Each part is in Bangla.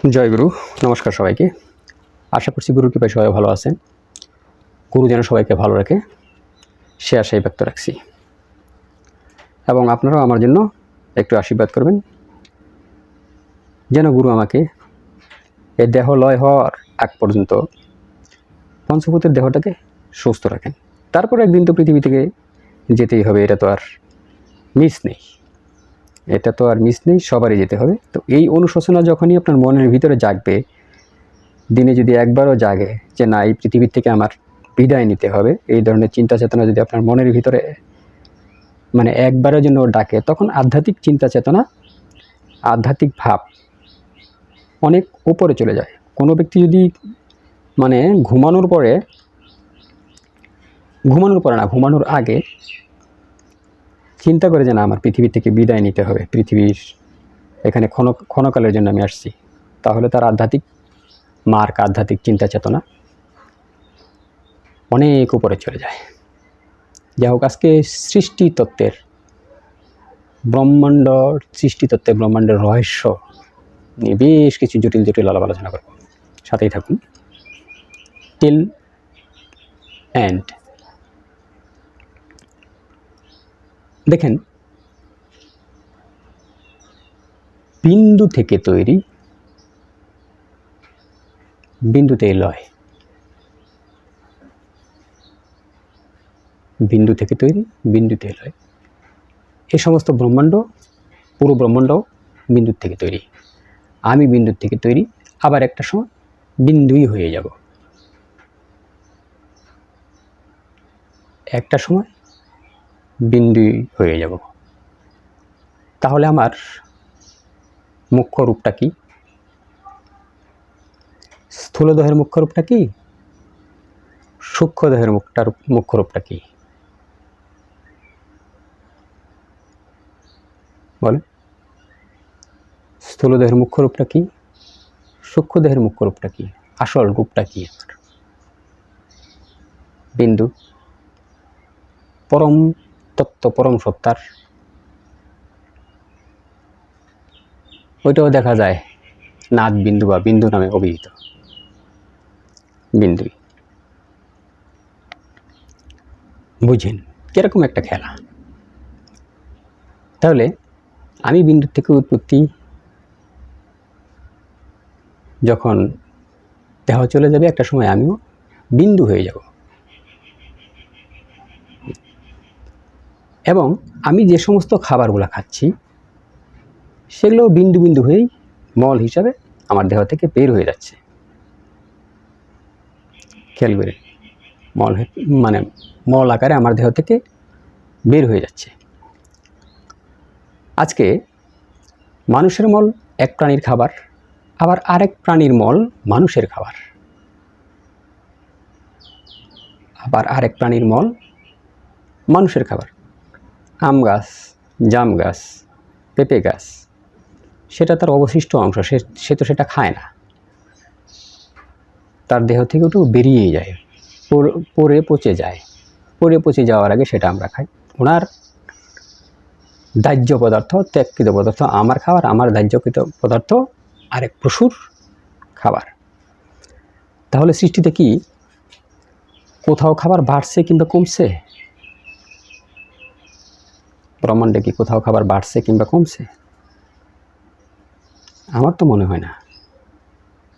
জয় গুরু। নমস্কার সবাইকে। আশা করছি গুরুর কৃপায় সবাই ভালো আছেন। গুরু যেন সবাইকে ভালো রাখে সে আশাই ব্যক্ত রাখছি, এবং আপনারাও আমার জন্য একটু আশীর্বাদ করবেন যেন গুরু আমাকে এই দেহ লয় হওয়ার আগ পর্যন্ত পঞ্চভূতের দেহটাকে সুস্থ রাখেন। তারপর একদিন তো পৃথিবী থেকে যেতেই হবে, এটা তো আর মিস নেই, সবারই যেতে হবে। তো এই অনুশোচনা যখনই আপনার মনের ভিতরে জাগবে, দিনে যদি একবারও জাগে যে না, এই পৃথিবীর থেকে আমার বিদায় নিতে হবে, এই ধরনের চিন্তা চেতনা যদি আপনার মনের ভিতরে একবারের জন্য ডাকে, তখন আধ্যাত্মিক চিন্তা চেতনা, আধ্যাত্মিক ভাব অনেক উপরে চলে যায়। কোনো ব্যক্তি যদি ঘুমানোর ঘুমানোর আগে চিন্তা করে যে না, আমার পৃথিবীর থেকে বিদায় নিতে হবে, পৃথিবীর এখানে ক্ষণকালের জন্য আমি আসছি, তাহলে তার আধ্যাত্মিক চিন্তা চেতনা অনেক উপরে চলে যায়। যাই হোক, আজকে ব্রহ্মাণ্ডের রহস্য নিয়ে বেশ কিছু জটিল আলাপ আলোচনা করব। সাথেই থাকুন টিল এন্ড। দেখেন, বিন্দু থেকে তৈরি, বিন্দুতেই লয়। বিন্দু থেকে তৈরি, বিন্দুতেই লয়। এই সমস্ত ব্রহ্মাণ্ড, পুরো ব্রহ্মাণ্ড বিন্দুর থেকে তৈরি। আমি বিন্দুর থেকে তৈরি, আবার একটা সময় বিন্দুই হয়ে যাব। একটা সময় বিন্দুই হয়ে যাব। তাহলে আমার মুখ্য রূপটা কি? স্থূলদেহের মুখ্য রূপটা কি? সূক্ষ্মদেহের মুখ্য রূপটা কি? বলেন, স্থূলদেহের মুখ্য রূপটা কি? সূক্ষ্মদেহের মুখ্য রূপটা কি? আসল রূপটা কি আমার? বিন্দু, পরম তত্ত্ব, পরম সত্তার ওইটাও দেখা যায় নাদ বিন্দু বা বিন্দু নামে অভিহিত। বিন্দুই। বুঝেন কিরকম একটা খেলা। তাহলে আমি বিন্দু থেকে উৎপত্তি, যখন দেহ চলে যাবে একটা সময় আমিও বিন্দু হয়ে যাব। এবং আমি যে সমস্ত খাবারগুলো খাচ্ছি সেগুলো বিন্দু বিন্দু হয়েই মল হিসাবে আমার দেহ থেকে বের হয়ে যাচ্ছে। খেয়াল করে, মল আকারে আমার দেহ থেকে বের হয়ে যাচ্ছে। আজকে মানুষের মল এক প্রাণীর খাবার, আবার আরেক প্রাণীর মল মানুষের খাবার, আবার আরেক প্রাণীর মল মানুষের খাবার। আম গাছ, জাম গাছ, পেঁপে গাছ, সেটা তার অবশিষ্ট অংশ, সে তো সেটা খায় না, তার দেহ থেকে ওটা বেরিয়ে যায়, পড়ে পচে যায়। পড়ে পচে যাওয়ার আগে সেটা আমরা খাই। ওনার দাহ্য পদার্থ, ত্যাগকৃত পদার্থ আমার খাবার, আমার দাহ্যকৃত পদার্থ আরেক পশুর খাবার। তাহলে সৃষ্টিতে কি কোথাও খাবার বাড়ছে কিংবা কমছে? ব্রহ্মাণ্ডে কি কোথাও খাবার বাড়ছে কিংবা কমছে? আমার তো মনে হয় না।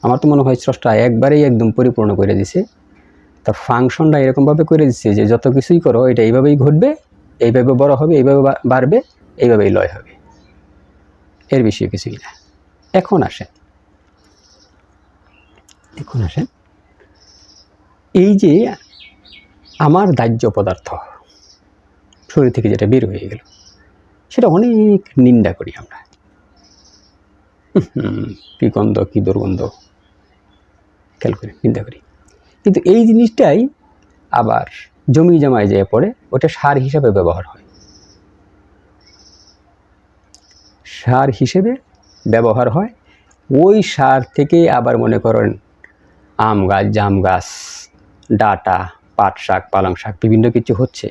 আমার তো মনে হয় স্রষ্টা একবারেই একদম পরিপূর্ণ করে দিছে। তার ফাংশনটা এরকমভাবে করে দিচ্ছে যে যত কিছুই করো এটা এইভাবেই ঘটবে, এইভাবে বড় হবে, এইভাবে বাড়বে, এইভাবেই লয় হবে, এর বিষয়ে কিছুই না। এখন আসেন, এই যে আমার দাহ্য পদার্থ শরীর থেকে যেটা বের হয়ে গেল, সেটা অনেক নিন্দা করি আমরা। কি গন্ধ, কি দুর্গন্ধ, খেয়াল করে নিন্দা করি। কিন্তু এই জিনিসটাই আবার জমি জমায় যেয়ে পড়ে, ওটা সার হিসেবে ব্যবহার হয়। সার হিসেবে ব্যবহার হয়। ওই সার থেকে আবার মনে করেন আম গাছ, জাম গাছ, ডাঁটা, পাট শাক, পালং শাক, বিভিন্ন কিছু হচ্ছে,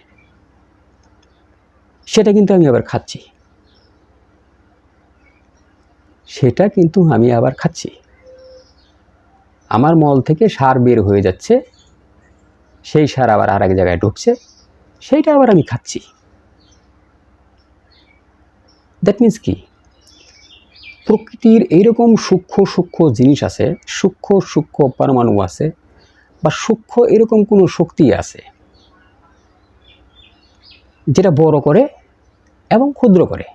সেটা কিন্তু আমি আবার খাচ্ছি। আমার মল থেকে সার বের হয়ে যাচ্ছে, সেই সার আবার আর এক জায়গায় ঢুকছে, সেইটা আবার আমি খাচ্ছি। দ্যাট মিন্স কি, প্রকৃতির এইরকম সূক্ষ্ম সূক্ষ্ম জিনিস আছে, সূক্ষ্ম সূক্ষ্ম পরমাণু আছে, বা সূক্ষ্ম এরকম কোনো শক্তি আছে যেটা বড় করে এবং ক্ষুদ্র করে,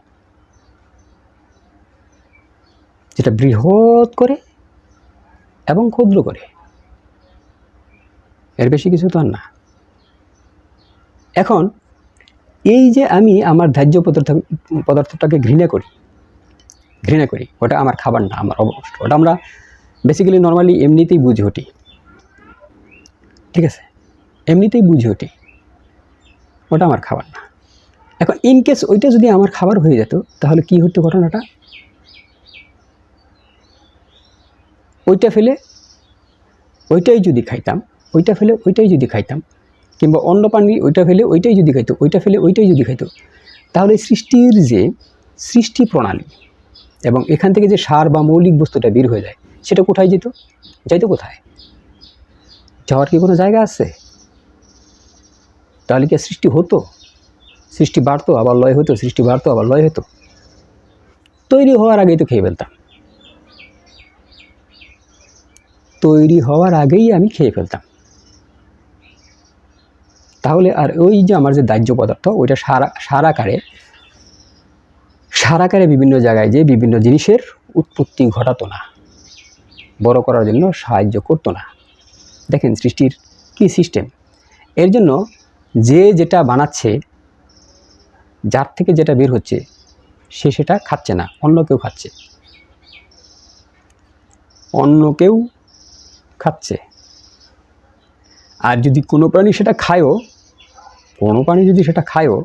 যেটা বৃহৎ করে এবং ক্ষুদ্র করে। এর বেশি কিছু তো আর না। এখন এই যে আমি আমার ধার্য পদার্থটাকে ঘৃণা করি, ওটা আমার খাবার না, আমার অবস্থা, ওটা আমরা বেসিক্যালি নর্মালি এমনিতেই বুঝে উঠি, ঠিক আছে, এমনিতেই বুঝে উঠি ওটা আমার খাবার না। এখন ইনকেস ওইটা যদি আমার খাবার হয়ে যেত, তাহলে কি হতো ঘটনাটা? ওইটা ফেলে ওইটাই যদি খাইতাম, ওইটা ফেলে ওইটাই যদি খাইতাম, কিংবা অন্য প্রাণী ওইটা ফেলে ওইটাই যদি খাইতো, ওইটা ফেলে ওইটাই যদি খাইতো, তাহলে সৃষ্টির যে সৃষ্টি প্রণালী এবং এখান থেকে যে সার বা মৌলিক বস্তুটা বের হয়ে যায়, সেটা কোথায় যেত? যাইতো কোথায়? যাওয়ার কি কোনো জায়গা আছে? তাহলে কি সৃষ্টি হতো? সৃষ্টি বাড়তো আবার লয় হতো, সৃষ্টি বাড়তো আবার লয় হতো। তৈরি হওয়ার আগেই তো খেয়ে ফেলতাম, তৈরি হওয়ার আগেই আমি খেয়ে ফেলতাম। তাহলে আর ওই যে আমার যে দাহ্য পদার্থ, ওইটা সারাকারে বিভিন্ন জায়গায় যে বিভিন্ন জিনিসের উৎপত্তি ঘটাতো না, বড় করার জন্য সাহায্য করতো না। দেখেন সৃষ্টির কি সিস্টেম। এর জন্য যে যেটা বানাচ্ছে, যার থেকে যেটা বের হচ্ছে, সে সেটা খাচ্ছে না, অন্য কেউ খাচ্ছে, অন্য কেউ খাচ্ছে। আর যদি কোনো প্রাণী সেটা খায়ও, কোনো প্রাণী যদি সেটা খায়ও,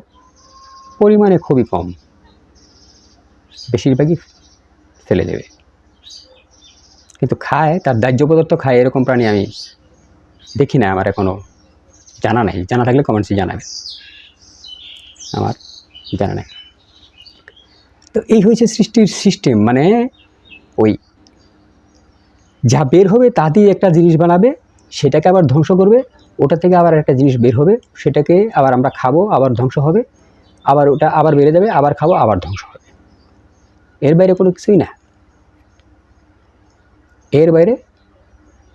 পরিমাণে খুবই কম, বেশিরভাগই ফেলে দেবে। কিন্তু খায়, তার দাহ্য পদার্থ খায়, এরকম প্রাণী আমি দেখি না, আমার এখনও জানা নেই। জানা থাকলে কমেন্টসে জানাবে, আমার জানা নেই। তো এই হয়েছে সৃষ্টির সিস্টেম। মানে ওই যা বের হবে তা দিয়ে একটা জিনিস বানাবে, সেটাকে আবার ধ্বংস করবে, ওটা থেকে আবার একটা জিনিস বের হবে, সেটাকে আবার আমরা খাবো, আবার ধ্বংস হবে, আবার ওটা আবার বেড়ে যাবে, আবার খাবো, আবার ধ্বংস হবে। এর বাইরে কোনো কিছুই না, এর বাইরে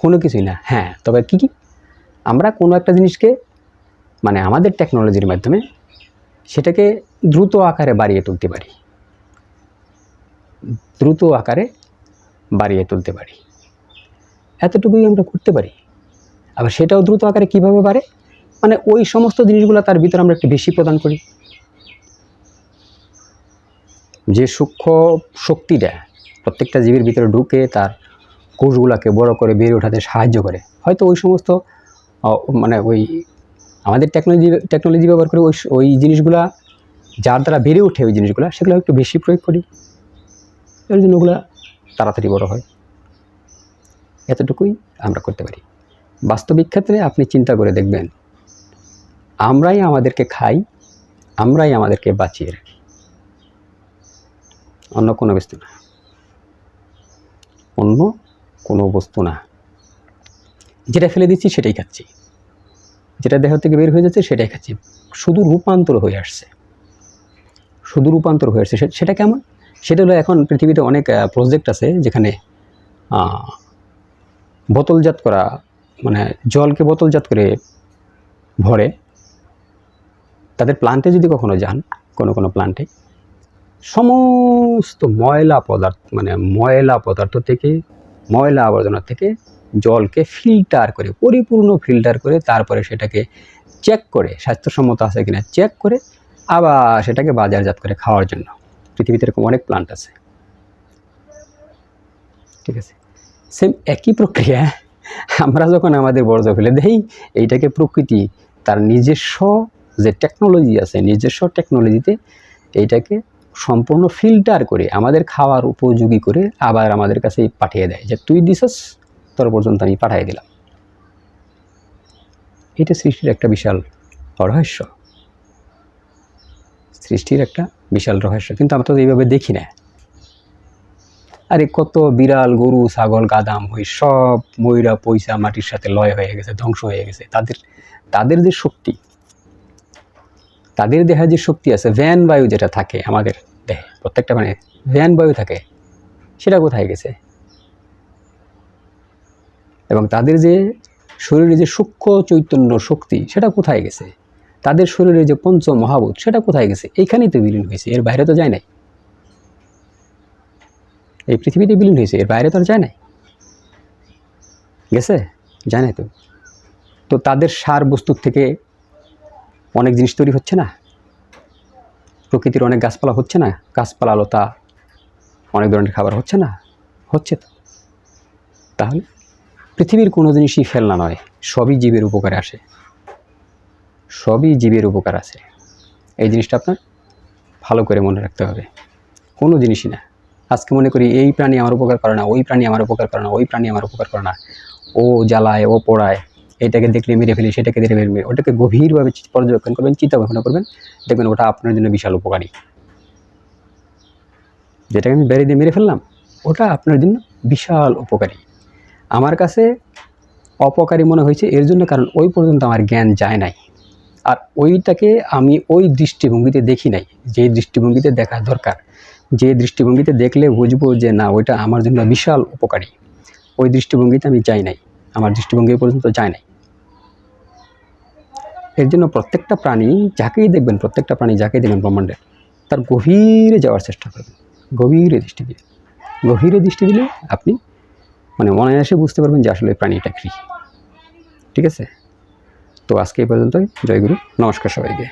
কোনো কিছুই না। হ্যাঁ, তবে কি আমরা কোনো একটা জিনিসকে, মানে আমাদের টেকনোলজির মাধ্যমে সেটাকে দ্রুত আকারে বাড়িয়ে তুলতে পারি, দ্রুত আকারে বাড়িয়ে তুলতে পারি, এতটুকুই আমরা করতে পারি। আবার সেটাও দ্রুত আকারে কিভাবে বাড়ে, মানে ওই সমস্ত জিনিসগুলো তার ভিতরে আমরা একটু বেশি প্রদান করি, যে সূক্ষ্ম শক্তিটা প্রত্যেকটা জীবের ভিতরে ঢুকে তার কোষগুলোকে বড় করে বেড়ে ওঠাতে সাহায্য করে। হয়তো ওই সমস্ত মানে ওই আমাদের টেকনোলজি ব্যবহার করে ওই জিনিসগুলা যার দ্বারা বেড়ে ওঠে, ওই জিনিসগুলো সেগুলো একটু বেশি প্রয়োগ করি, এর জন্য ওগুলো তাড়াতাড়ি বড় হয়। এতটুকুই আমরা করতে পারি। বাস্তবিক ক্ষেত্রে আপনি চিন্তা করে দেখবেন, আমরাই আমাদেরকে খাই, আমরাই আমাদেরকে বাঁচিয়ে রাখি, অন্য কোনো বস্তু না, অন্য কোনো বস্তু না। যেটা ফেলে দিচ্ছি সেটাই খাচ্ছি, যেটা দেহ থেকে বের হয়ে যাচ্ছে সেটাই খাচ্ছি, শুধু রূপান্তর হয়ে আসছে, শুধু রূপান্তর হয়ে আসছে। সেটা কেমন? সেটা হলো, এখন পৃথিবীতে অনেক প্রজেক্ট আছে যেখানে বোতলজাত করা, মানে জলকে বোতলজাত করে ভরে, তাদের প্লান্টে যদি কখনো যান, কোনো প্লান্টে সমস্ত ময়লা পদার্থ থেকে, ময়লা আবর্জনা থেকে জলকে ফিল্টার করে, পরিপূর্ণ ফিল্টার করে, তারপরে সেটাকে চেক করে স্বাস্থ্যসম্মত আছে কিনা চেক করে আবার সেটাকে বাজারজাত করে খাওয়ার জন্য। পৃথিবীতে এরকম অনেক প্লান্ট আছে, ঠিক আছে। সেম একই প্রক্রিয়া আমরা যখন আমাদের বর্জ্য ফেলে দেই, এইটাকে প্রকৃতি তার নিজস্ব যে টেকনোলজি আছে, নিজস্ব টেকনোলজিতে এইটাকে সম্পূর্ণ ফিল্টার করে আমাদের খাওয়ার উপযোগী করে আবার আমাদের কাছে পাঠিয়ে দেয়, যে তুই দিছস, তোর পর্যন্ত আমি পাঠিয়ে দিলাম। এটা সৃষ্টির একটা বিশাল রহস্য, সৃষ্টির একটা বিশাল রহস্য, কিন্তু আমরা তো এইভাবে দেখি না। আরে কত বিড়াল গরু ছাগল গাদাম হই সব ময়রা পয়সা মাটির সাথে লয় হয়ে গেছে, ধ্বংস হয়ে গেছে। তাদের যে শক্তি, তাদের দেহে যে শক্তি আছে, ভ্যান বায়ু যেটা থাকে আমাদের দেহে, প্রত্যেকটা মানে ভ্যান বায়ু থাকে, সেটা কোথায় গেছে? এবং তাদের যে শরীরে যে সূক্ষ্ম চৈতন্য শক্তি, সেটা কোথায় গেছে? তাদের শরীরে যে পঞ্চ মহাভূত, সেটা কোথায় গেছে? এইখানেই তো বিলীন হয়েছে, এর বাইরে তো যায় নাই। এই পৃথিবীতে বিলীন হয়েছে, এর বাইরে তো আর যায় নাই। গেছে? যায় নাই তো। তো তাদের সার বস্তুর থেকে অনেক জিনিস তৈরি হচ্ছে না? প্রকৃতির অনেক গাছপালা হচ্ছে না? গাছপালা লতা অনেক ধরনের খাবার হচ্ছে না? হচ্ছে তো। তাহলে পৃথিবীর কোনো জিনিসই ফেলনা নয়, সবই জীবের উপকারে আসে, সবই জীবের উপকার আছে। এই জিনিসটা আপনার ভালো করে মনে রাখতে হবে। কোনো জিনিসই না আজকে মনে করি এই প্রাণী আমার উপকার করে না, ওই প্রাণী আমার উপকার করে না, ওই প্রাণী আমার উপকার করে না, ও জ্বালায়, ও পোড়ায়, এটাকে দেখলে মেরে ফেলি, সেটাকে দেখলে মেরে, ওটাকে গভীরভাবে পর্যবেক্ষণ করবেন, চিন্তা ভাবনা করবেন, দেখবেন ওটা আপনার জন্য বিশাল উপকারী। যেটাকে আমি বেড়ে দিয়ে মেরে ফেললাম, ওটা আপনার জন্য বিশাল উপকারী। আমার কাছে অপকারী মনে হয়েছে এর জন্য, কারণ ওই পর্যন্ত আমার জ্ঞান যায় নাই, আর ওইটাকে আমি ওই দৃষ্টিভঙ্গিতে দেখি নাই, যে দৃষ্টিভঙ্গিতে দেখা দরকার, যে দৃষ্টিভঙ্গিতে দেখলে বুঝবো যে না ওইটা আমার জন্য বিশাল উপকারী, ওই দৃষ্টিভঙ্গিতে আমি যাই নাই, আমার দৃষ্টিভঙ্গি পর্যন্ত যায় নাই। এর জন্য প্রত্যেকটা প্রাণী যাকেই দেখবেন, প্রত্যেকটা প্রাণী যাকেই দেখবেন ব্রহ্মাণ্ডের, তার গভীরে যাওয়ার চেষ্টা করবেন, গভীরে দৃষ্টি দিয়ে। গভীরে দৃষ্টি দিলে আপনি মানে অনায়াসে বুঝতে পারবেন যে আসলে প্রাণীটা কী। ঠিক আছে? তো আজকে এই পর্যন্তই। জয় গুরু, নমস্কার সবাইকে।